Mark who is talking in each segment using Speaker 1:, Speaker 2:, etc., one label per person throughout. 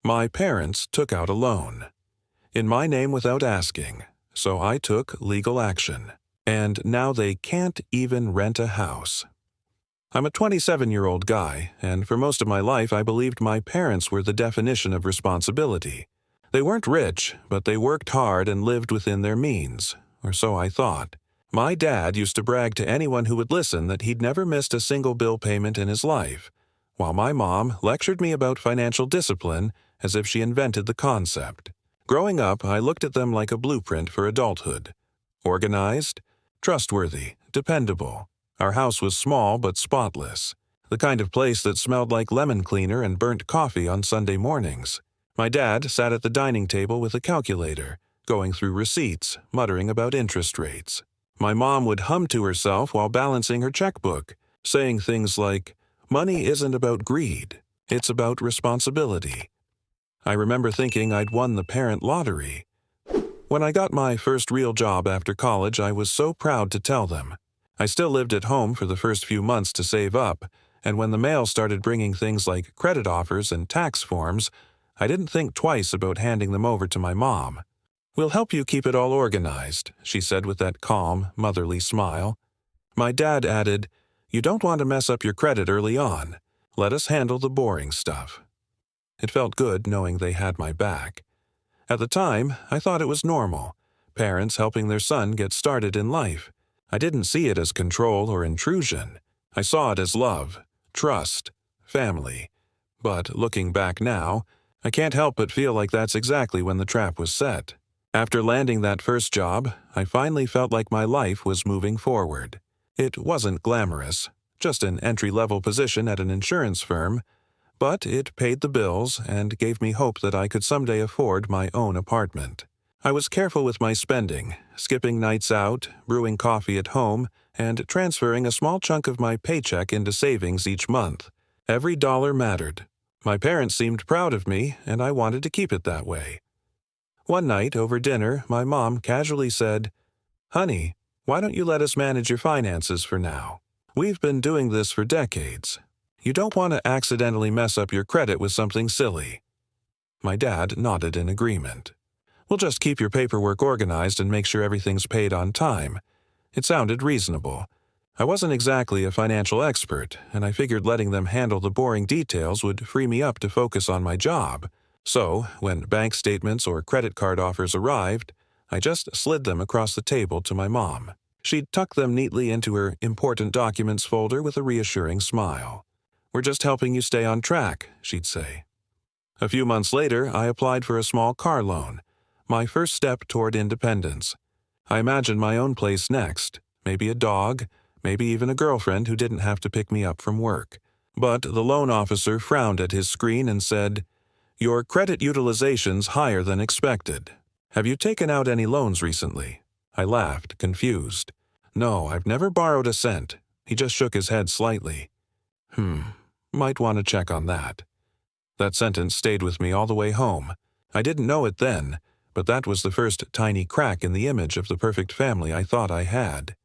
Speaker 1: My parents took out a loan in my name without asking, so I took legal action. And now they can't even rent a house. I'm a 27-year-old guy, and for most of my life I believed my parents were the definition of responsibility. They weren't rich, but they worked hard and lived within their means, or so I thought. My dad used to brag to anyone who would listen that he'd never missed a single bill payment in his life, while my mom lectured me about financial discipline as if she invented the concept. Growing up, I looked at them like a blueprint for adulthood. Organized, trustworthy, dependable. Our house was small but spotless, the kind of place that smelled like lemon cleaner and burnt coffee on Sunday mornings. My dad sat at the dining table with a calculator, going through receipts, muttering about interest rates. My mom would hum to herself while balancing her checkbook, saying things like, "Money isn't about greed, it's about responsibility." I remember thinking I'd won the parent lottery. When I got my first real job after college, I was so proud to tell them. I still lived at home for the first few months to save up, and when the mail started bringing things like credit offers and tax forms, I didn't think twice about handing them over to my mom. "We'll help you keep it all organized," she said with that calm, motherly smile. My dad added, "You don't want to mess up your credit early on. Let us handle the boring stuff." It felt good knowing they had my back. At the time, I thought it was normal, parents helping their son get started in life. I didn't see it as control or intrusion. I saw it as love, trust, family. But looking back now, I can't help but feel like that's exactly when the trap was set. After landing that first job, I finally felt like my life was moving forward. It wasn't glamorous, just an entry-level position at an insurance firm, but it paid the bills and gave me hope that I could someday afford my own apartment. I was careful with my spending, skipping nights out, brewing coffee at home, and transferring a small chunk of my paycheck into savings each month. Every dollar mattered. My parents seemed proud of me, and I wanted to keep it that way. One night, over dinner, my mom casually said, "Honey, why don't you let us manage your finances for now? We've been doing this for decades. You don't want to accidentally mess up your credit with something silly." My dad nodded in agreement. "We'll just keep your paperwork organized and make sure everything's paid on time." It sounded reasonable. I wasn't exactly a financial expert, and I figured letting them handle the boring details would free me up to focus on my job. So, when bank statements or credit card offers arrived, I just slid them across the table to my mom. She'd tuck them neatly into her important documents folder with a reassuring smile. "We're just helping you stay on track," she'd say. A few months later, I applied for a small car loan, my first step toward independence. I imagined my own place next, maybe a dog, maybe even a girlfriend who didn't have to pick me up from work. But the loan officer frowned at his screen and said, "Your credit utilization's higher than expected. Have you taken out any loans recently?" I laughed, confused. "No, I've never borrowed a cent." He just shook his head slightly. Might want to check on that." That sentence stayed with me all the way home. I didn't know it then, but that was the first tiny crack in the image of the perfect family I thought I had.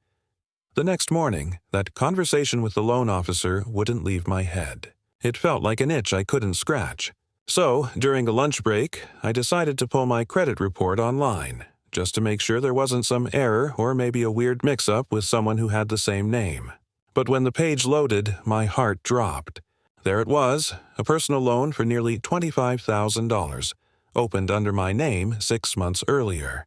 Speaker 1: The next morning, that conversation with the loan officer wouldn't leave my head. It felt like an itch I couldn't scratch. So, during a lunch break, I decided to pull my credit report online, just to make sure there wasn't some error or maybe a weird mix-up with someone who had the same name. But when the page loaded, my heart dropped. There it was, a personal loan for nearly $25,000, opened under my name 6 months earlier.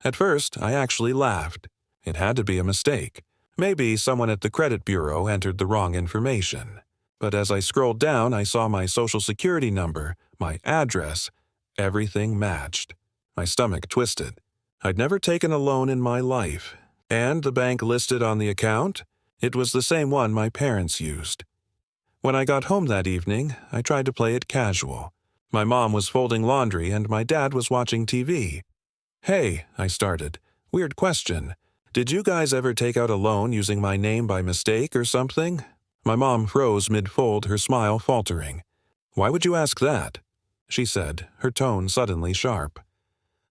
Speaker 1: At first, I actually laughed. It had to be a mistake. Maybe someone at the credit bureau entered the wrong information. But as I scrolled down, I saw my social security number, my address. Everything matched. My stomach twisted. I'd never taken a loan in my life. And the bank listed on the account? It was the same one my parents used. When I got home that evening, I tried to play it casual. My mom was folding laundry and my dad was watching TV. "Hey," I started. "Weird question. Did you guys ever take out a loan using my name by mistake or something?" My mom froze mid-fold, her smile faltering. "Why would you ask that?" she said, her tone suddenly sharp.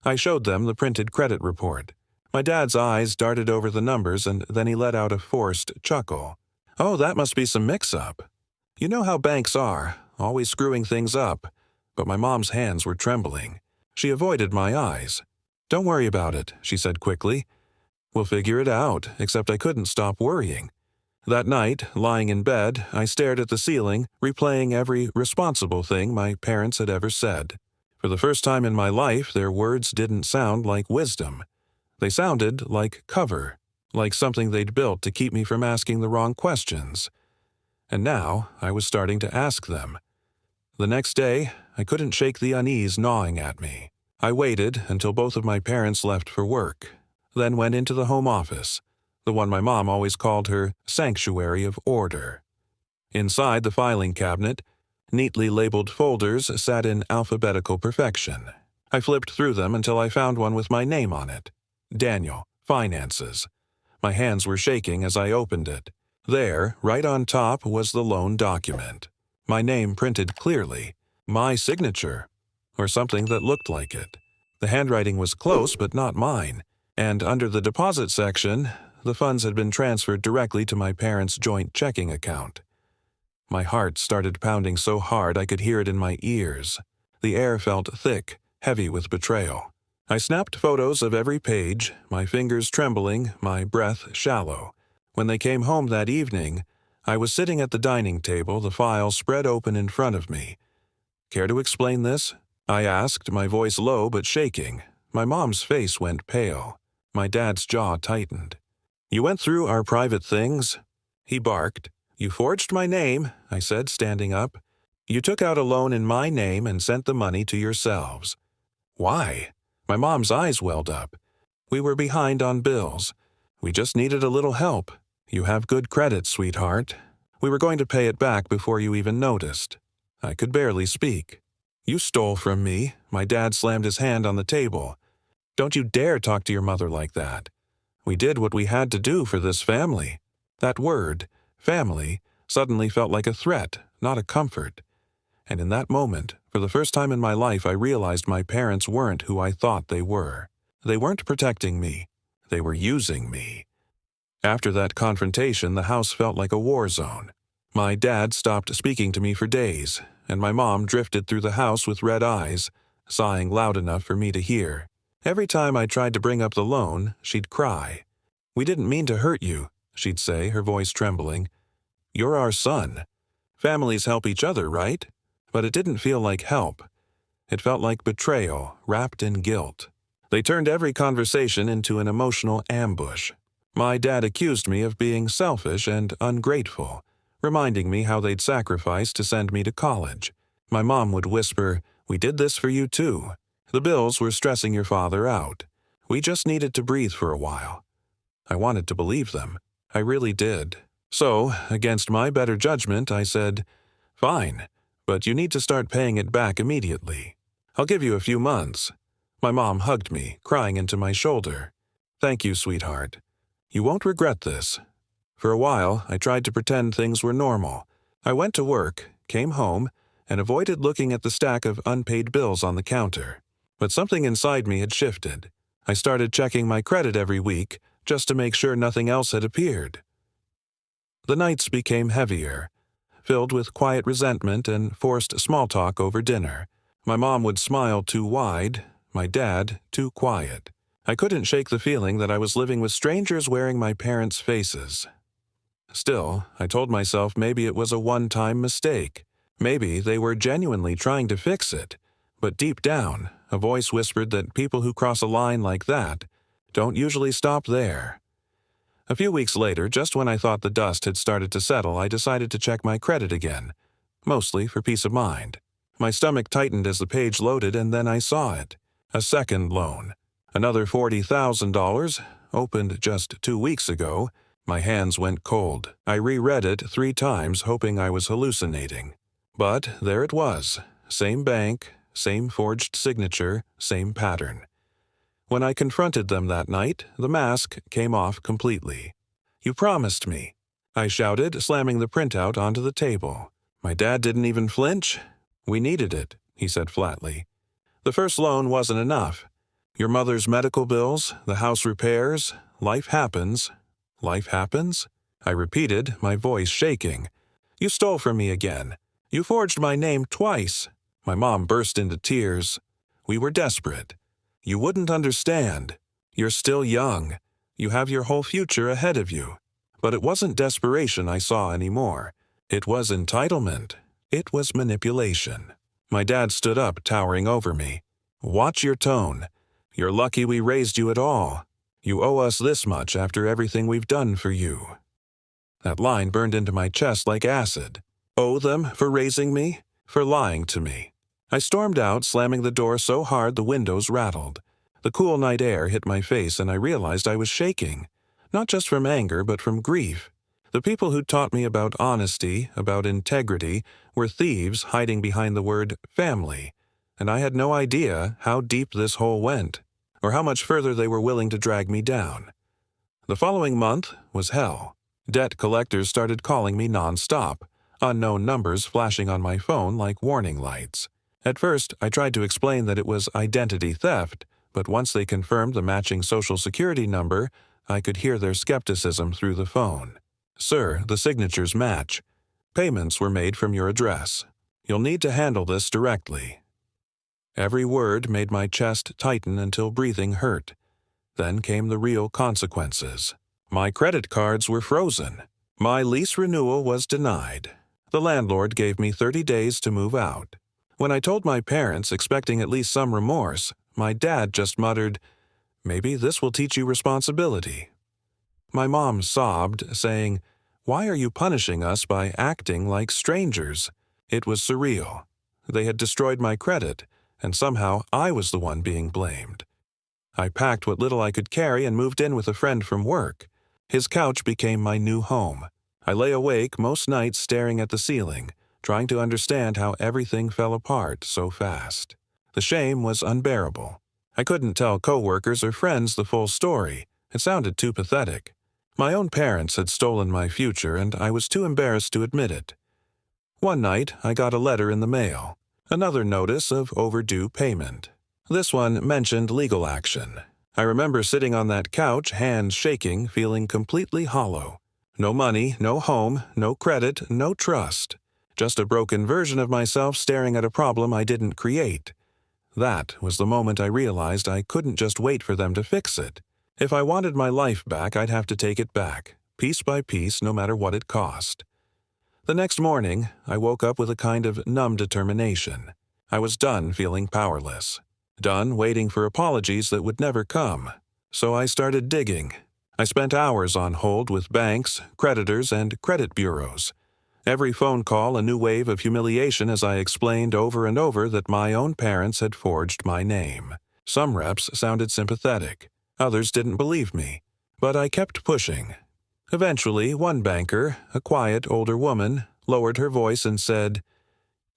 Speaker 1: I showed them the printed credit report. My dad's eyes darted over the numbers and then he let out a forced chuckle. "Oh, that must be some mix-up. You know how banks are, always screwing things up. but my mom's hands were trembling. She avoided my eyes. "Don't worry about it," she said quickly. "We'll figure it out," except I couldn't stop worrying. That night, lying in bed, I stared at the ceiling, replaying every responsible thing my parents had ever said. For the first time in my life, their words didn't sound like wisdom. They sounded like cover, like something they'd built to keep me from asking the wrong questions. And now, I was starting to ask them. The next day, I couldn't shake the unease gnawing at me. I waited until both of my parents left for work, then went into the home office, the one my mom always called her sanctuary of order. Inside the filing cabinet, neatly labeled folders sat in alphabetical perfection. I flipped through them until I found one with my name on it. Daniel, Finances. My hands were shaking as I opened it. There, right on top, was the loan document. My name printed clearly. My signature. Or something that looked like it. The handwriting was close, but not mine. And under the deposit section, the funds had been transferred directly to my parents' joint checking account. My heart started pounding so hard I could hear it in my ears. The air felt thick, heavy with betrayal. I snapped photos of every page, my fingers trembling, my breath shallow. When they came home that evening, I was sitting at the dining table, the file spread open in front of me. "Care to explain this?" I asked, my voice low but shaking. My mom's face went pale. My dad's jaw tightened. "You went through our private things?" He barked. "You forged my name," I said, standing up. "You took out a loan in my name and sent the money to yourselves." "Why?" My mom's eyes welled up. "We were behind on bills. We just needed a little help. You have good credit, sweetheart. We were going to pay it back before you even noticed." I could barely speak. "You stole from me." My dad slammed his hand on the table. "Don't you dare talk to your mother like that. We did what we had to do for this family." That word, family, suddenly felt like a threat, not a comfort. And in that moment, for the first time in my life, I realized my parents weren't who I thought they were. They weren't protecting me. They were using me. After that confrontation, the house felt like a war zone. My dad stopped speaking to me for days, and my mom drifted through the house with red eyes, sighing loud enough for me to hear. Every time I tried to bring up the loan, she'd cry. "We didn't mean to hurt you," she'd say, her voice trembling. "You're our son. Families help each other, right?" But it didn't feel like help. It felt like betrayal, wrapped in guilt. They turned every conversation into an emotional ambush. My dad accused me of being selfish and ungrateful, reminding me how they'd sacrificed to send me to college. My mom would whisper, "We did this for you too. The bills were stressing your father out. We just needed to breathe for a while." I wanted to believe them. I really did. So, against my better judgment, I said, "Fine, but you need to start paying it back immediately. I'll give you a few months." My mom hugged me, crying into my shoulder. "Thank you, sweetheart. You won't regret this." For a while, I tried to pretend things were normal. I went to work, came home, and avoided looking at the stack of unpaid bills on the counter. But something inside me had shifted. I started checking my credit every week, just to make sure nothing else had appeared. The nights became heavier, filled with quiet resentment and forced small talk over dinner. My mom would smile too wide, my dad too quiet. I couldn't shake the feeling that I was living with strangers wearing my parents' faces. Still, I told myself maybe it was a one-time mistake. Maybe they were genuinely trying to fix it. But deep down, a voice whispered that people who cross a line like that don't usually stop there. A few weeks later, just when I thought the dust had started to settle, I decided to check my credit again, mostly for peace of mind. My stomach tightened as the page loaded, and then I saw it. A second loan. Another $40,000, opened just 2 weeks ago. My hands went cold. I reread it 3 times, hoping I was hallucinating. But there it was. Same bank, same forged signature, same pattern. When I confronted them that night, the mask came off completely. "You promised me," I shouted, slamming the printout onto the table. My dad didn't even flinch. "We needed it," he said flatly. "The first loan wasn't enough. Your mother's medical bills, the house repairs, life happens." "Life happens?" I repeated, my voice shaking. "You stole from me again. You forged my name twice. My mom burst into tears. "We were desperate. You wouldn't understand. You're still young. You have your whole future ahead of you." But it wasn't desperation I saw anymore. It was entitlement. It was manipulation. My dad stood up, towering over me. "Watch your tone. You're lucky we raised you at all. You owe us this much after everything we've done for you." That line burned into my chest like acid. Owe them for raising me? For lying to me? I stormed out, slamming the door so hard the windows rattled. The cool night air hit my face and I realized I was shaking. Not just from anger, but from grief. The people who taught me about honesty, about integrity, were thieves hiding behind the word family, and I had no idea how deep this hole went, or how much further they were willing to drag me down. The following month was hell. Debt collectors started calling me non-stop, unknown numbers flashing on my phone like warning lights. At first, I tried to explain that it was identity theft, but once they confirmed the matching social security number, I could hear their skepticism through the phone. "Sir, the signatures match. Payments were made from your address. You'll need to handle this directly." Every word made my chest tighten until breathing hurt. Then came the real consequences. My credit cards were frozen. My lease renewal was denied. The landlord gave me 30 days to move out. When I told my parents, expecting at least some remorse, my dad just muttered, "Maybe this will teach you responsibility." My mom sobbed, saying, "Why are you punishing us by acting like strangers?" It was surreal. They had destroyed my credit, and somehow I was the one being blamed. I packed what little I could carry and moved in with a friend from work. His couch became my new home. I lay awake most nights staring at the ceiling, trying to understand how everything fell apart so fast. The shame was unbearable. I couldn't tell coworkers or friends the full story. It sounded too pathetic. My own parents had stolen my future, and I was too embarrassed to admit it. One night, I got a letter in the mail. Another notice of overdue payment. This one mentioned legal action. I remember sitting on that couch, hands shaking, feeling completely hollow. No money, no home, no credit, no trust. Just a broken version of myself staring at a problem I didn't create. That was the moment I realized I couldn't just wait for them to fix it. If I wanted my life back, I'd have to take it back, piece by piece, no matter what it cost. The next morning, I woke up with a kind of numb determination. I was done feeling powerless. Done waiting for apologies that would never come. So I started digging. I spent hours on hold with banks, creditors, and credit bureaus. Every phone call a new wave of humiliation as I explained over and over that my own parents had forged my name. Some reps sounded sympathetic. Others didn't believe me. But I kept pushing. Eventually, one banker, a quiet older woman, lowered her voice and said,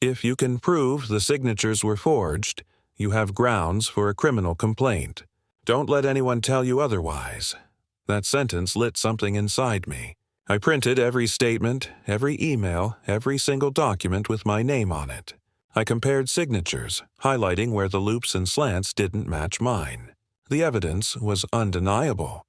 Speaker 1: "If you can prove the signatures were forged, you have grounds for a criminal complaint. Don't let anyone tell you otherwise." That sentence lit something inside me. I printed every statement, every email, every single document with my name on it. I compared signatures, highlighting where the loops and slants didn't match mine. The evidence was undeniable.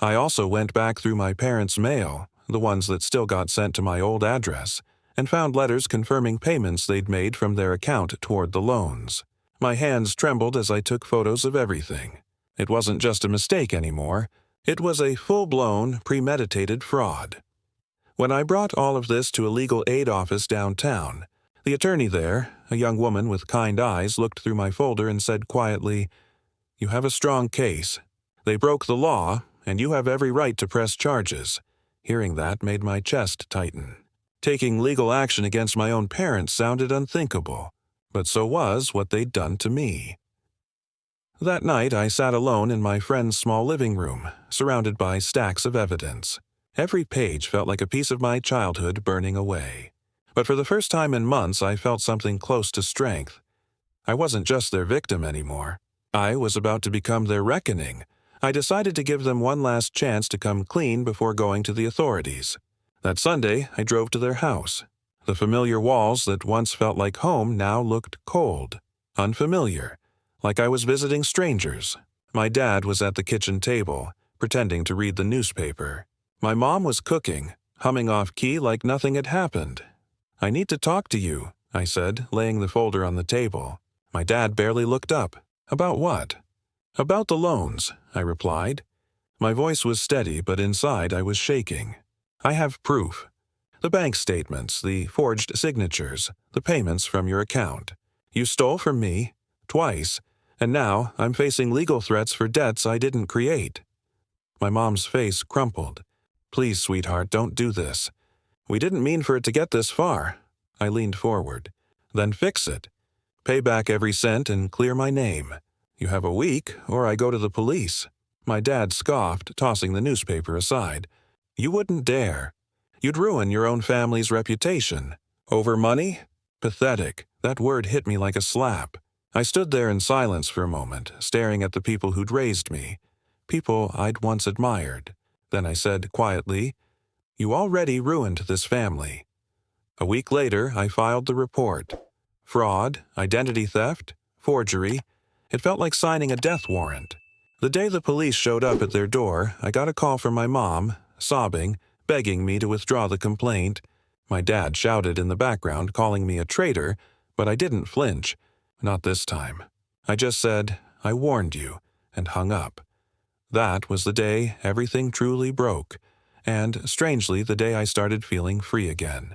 Speaker 1: I also went back through my parents' mail, the ones that still got sent to my old address, and found letters confirming payments they'd made from their account toward the loans. My hands trembled as I took photos of everything. It wasn't just a mistake anymore. It was a full-blown, premeditated fraud. When I brought all of this to a legal aid office downtown, the attorney there, a young woman with kind eyes, looked through my folder and said quietly, "You have a strong case. They broke the law, and you have every right to press charges." Hearing that made my chest tighten. Taking legal action against my own parents sounded unthinkable, but so was what they'd done to me. That night, I sat alone in my friend's small living room, surrounded by stacks of evidence. Every page felt like a piece of my childhood burning away. But for the first time in months, I felt something close to strength. I wasn't just their victim anymore. I was about to become their reckoning. I decided to give them one last chance to come clean before going to the authorities. That Sunday, I drove to their house. The familiar walls that once felt like home now looked cold, unfamiliar, like I was visiting strangers. My dad was at the kitchen table, pretending to read the newspaper. My mom was cooking, humming off key like nothing had happened. "I need to talk to you," I said, laying the folder on the table. My dad barely looked up. About what? About the loans, I replied. My voice was steady, but inside I was shaking. I have proof. The bank statements, the forged signatures, the payments from your account. You stole from me, twice, and now I'm facing legal threats for debts I didn't create. My mom's face crumpled. Please, sweetheart, don't do this. We didn't mean for it to get this far. I leaned forward. Then fix it. Pay back every cent and clear my name. You have a week, or I go to the police. My dad scoffed, tossing the newspaper aside. You wouldn't dare. You'd ruin your own family's reputation. Over money? Pathetic. That word hit me like a slap. I stood there in silence for a moment, staring at the people who'd raised me, people I'd once admired. Then I said quietly, You already ruined this family. A week later, I filed the report. Fraud, identity theft, forgery. It felt like signing a death warrant. The day the police showed up at their door, I got a call from my mom, sobbing, begging me to withdraw the complaint. My dad shouted in the background, calling me a traitor, but I didn't flinch. Not this time. I just said, I warned you, and hung up. That was the day everything truly broke, and, strangely, the day I started feeling free again.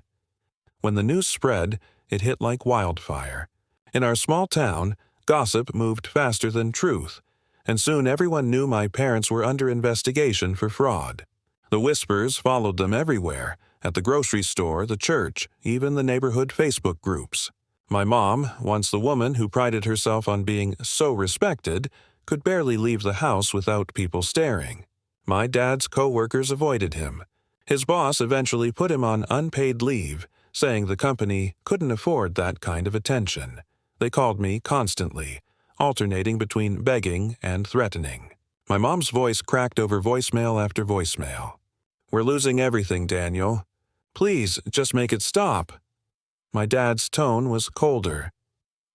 Speaker 1: When the news spread, it hit like wildfire. In our small town, gossip moved faster than truth, and soon everyone knew my parents were under investigation for fraud. The whispers followed them everywhere, at the grocery store, the church, even the neighborhood Facebook groups. My mom, once the woman who prided herself on being so respected, could barely leave the house without people staring. My dad's co-workers avoided him. His boss eventually put him on unpaid leave, saying the company couldn't afford that kind of attention. They called me constantly, alternating between begging and threatening. My mom's voice cracked over voicemail after voicemail. We're losing everything, Daniel. Please, just make it stop. My dad's tone was colder.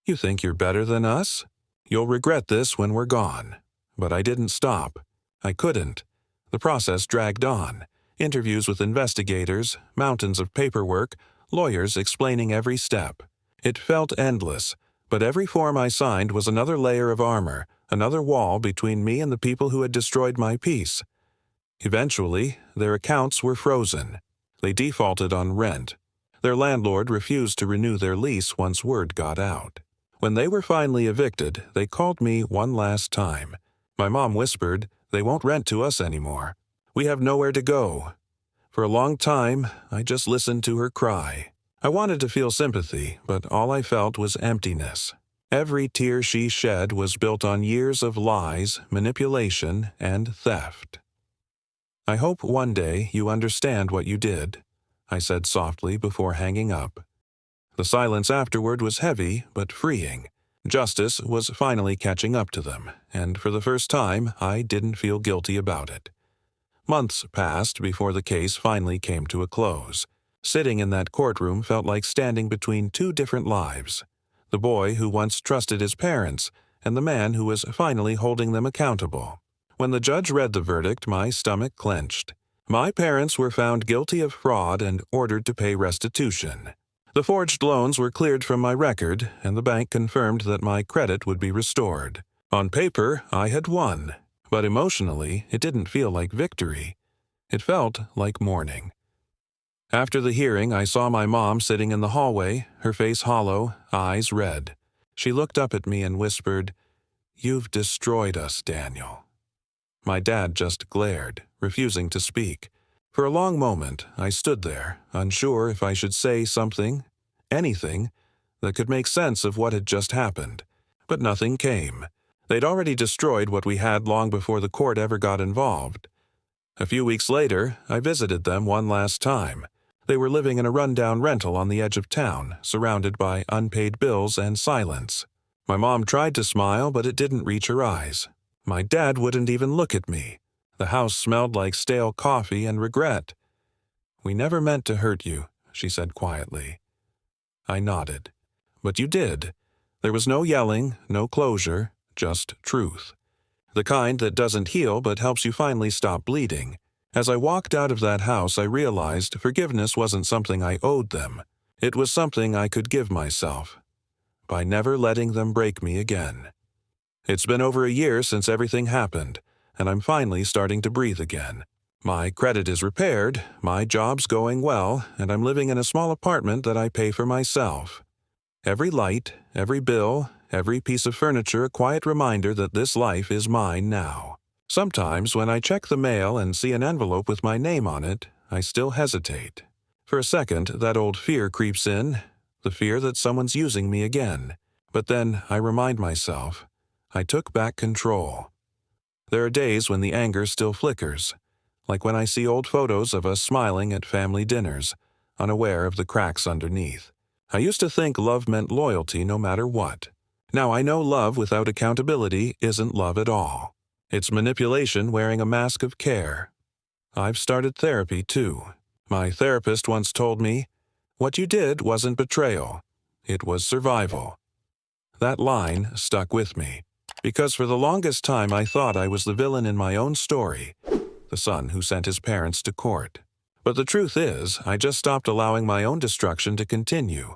Speaker 1: You think you're better than us? You'll regret this when we're gone. But I didn't stop. I couldn't. The process dragged on. Interviews with investigators, mountains of paperwork, lawyers explaining every step. It felt endless, but every form I signed was another layer of armor, another wall between me and the people who had destroyed my peace. Eventually, their accounts were frozen. They defaulted on rent. Their landlord refused to renew their lease once word got out. When they were finally evicted, they called me one last time. My mom whispered, They won't rent to us anymore. We have nowhere to go. For a long time, I just listened to her cry. I wanted to feel sympathy, but all I felt was emptiness. Every tear she shed was built on years of lies, manipulation, and theft. I hope one day you understand what you did, I said softly before hanging up. The silence afterward was heavy but freeing. Justice was finally catching up to them, and for the first time I didn't feel guilty about it. Months passed before the case finally came to a close. Sitting in that courtroom felt like standing between two different lives. The boy who once trusted his parents, and the man who was finally holding them accountable. When the judge read the verdict, my stomach clenched. My parents were found guilty of fraud and ordered to pay restitution. The forged loans were cleared from my record, and the bank confirmed that my credit would be restored. On paper, I had won, but emotionally, it didn't feel like victory. It felt like mourning. After the hearing, I saw my mom sitting in the hallway, her face hollow, eyes red. She looked up at me and whispered, "You've destroyed us, Daniel." My dad just glared, refusing to speak. For a long moment, I stood there, unsure if I should say something, anything, that could make sense of what had just happened. But nothing came. They'd already destroyed what we had long before the court ever got involved. A few weeks later, I visited them one last time. They were living in a rundown rental on the edge of town, surrounded by unpaid bills and silence. My mom tried to smile, but it didn't reach her eyes. My dad wouldn't even look at me. The house smelled like stale coffee and regret. "We never meant to hurt you," she said quietly. I nodded. "But you did. There was no yelling, no closure, just truth. The kind that doesn't heal but helps you finally stop bleeding." As I walked out of that house, I realized forgiveness wasn't something I owed them. It was something I could give myself, by never letting them break me again. It's been over a year since everything happened, and I'm finally starting to breathe again. My credit is repaired, my job's going well, and I'm living in a small apartment that I pay for myself. Every light, every bill, every piece of furniture a quiet reminder that this life is mine now. Sometimes when I check the mail and see an envelope with my name on it, I still hesitate. For a second, that old fear creeps in, the fear that someone's using me again. But then I remind myself, I took back control. There are days when the anger still flickers, like when I see old photos of us smiling at family dinners, unaware of the cracks underneath. I used to think love meant loyalty no matter what. Now I know love without accountability isn't love at all. It's manipulation wearing a mask of care. I've started therapy too. My therapist once told me, "What you did wasn't betrayal. It was survival." That line stuck with me, because for the longest time I thought I was the villain in my own story, the son who sent his parents to court. But the truth is, I just stopped allowing my own destruction to continue.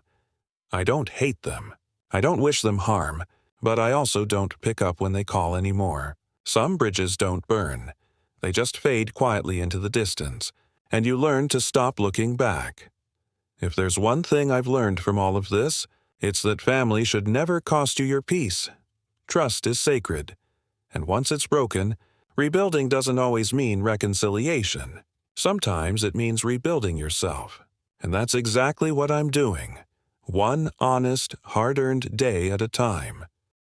Speaker 1: I don't hate them. I don't wish them harm, but I also don't pick up when they call anymore. Some bridges don't burn. They just fade quietly into the distance, and you learn to stop looking back. If there's one thing I've learned from all of this, it's that family should never cost you your peace. Trust is sacred, and once it's broken, rebuilding doesn't always mean reconciliation. Sometimes it means rebuilding yourself, and that's exactly what I'm doing. One honest, hard-earned day at a time.